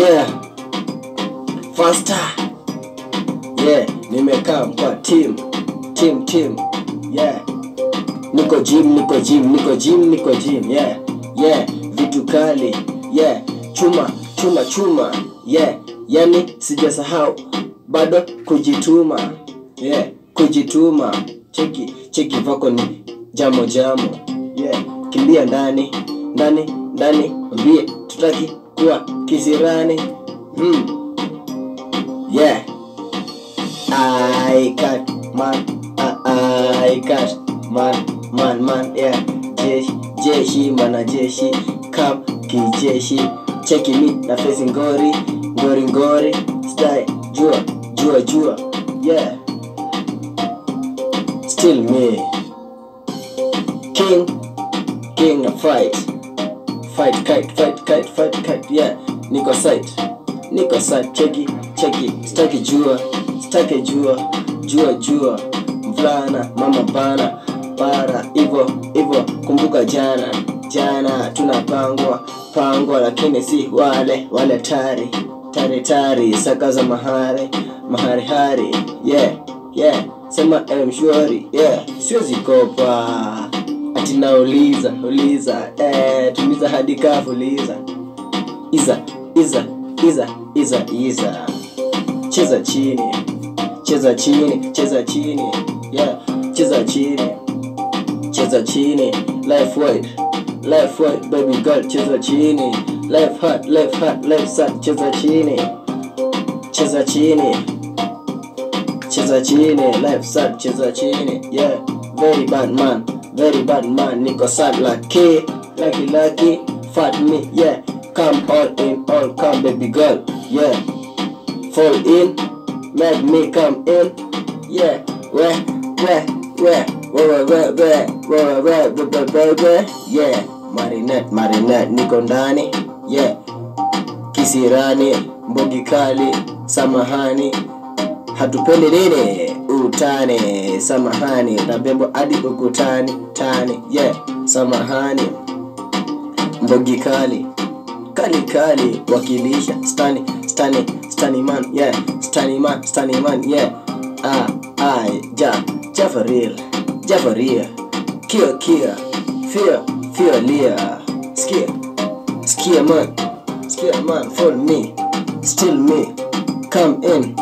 Yeah, faster. Yeah, nimekaa kwa team. Yeah, niko gym. Yeah, vitu kali. Yeah, chuma. Yeah, yani sijasahau bado kujituma. Yeah, kujituma. Cheki vako ni jamo. Yeah, kimbia ndani. Mbie tutaki kuwa kisirani. Yeah, I cut man. Yeah, jeshi mana jeshi kam kijeshi. Cheki mi na face ngori. Style jua. Yeah, still me king of fight kite. Yeah, niko side. Cheki staki jua mvulana mama bana para ivo kumbuka jana tunapangwa lakini si wale tari sakaza mahari. Yeah, sema mshwari. Yeah, siwezi kopa ati nauliza tumiza hadi kafuliza. Iza cheza chini. Yeah, cheza chini. Life wide baby girl, cheza chini. Life hard, life sad, cheza chini. Life sad, cheza chini. Yeah, very bad man, niko sad lucky, fat me. Yeah, come all come baby girl. Yeah, fall in, make me come in. Yeah, where. Yeah, marinette niko ndani. Yeah, kisirani mbogi kali samahani. Hatupendi nini utane samahani. Nabembo hadi ukutani tani. Yeah, samahani mbogi kali wakilisha stani man. Yeah, stani man. Yeah, Jafaria Kia Fear Leah Skia man follow me, still me, come in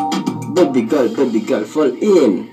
baby girl fall in.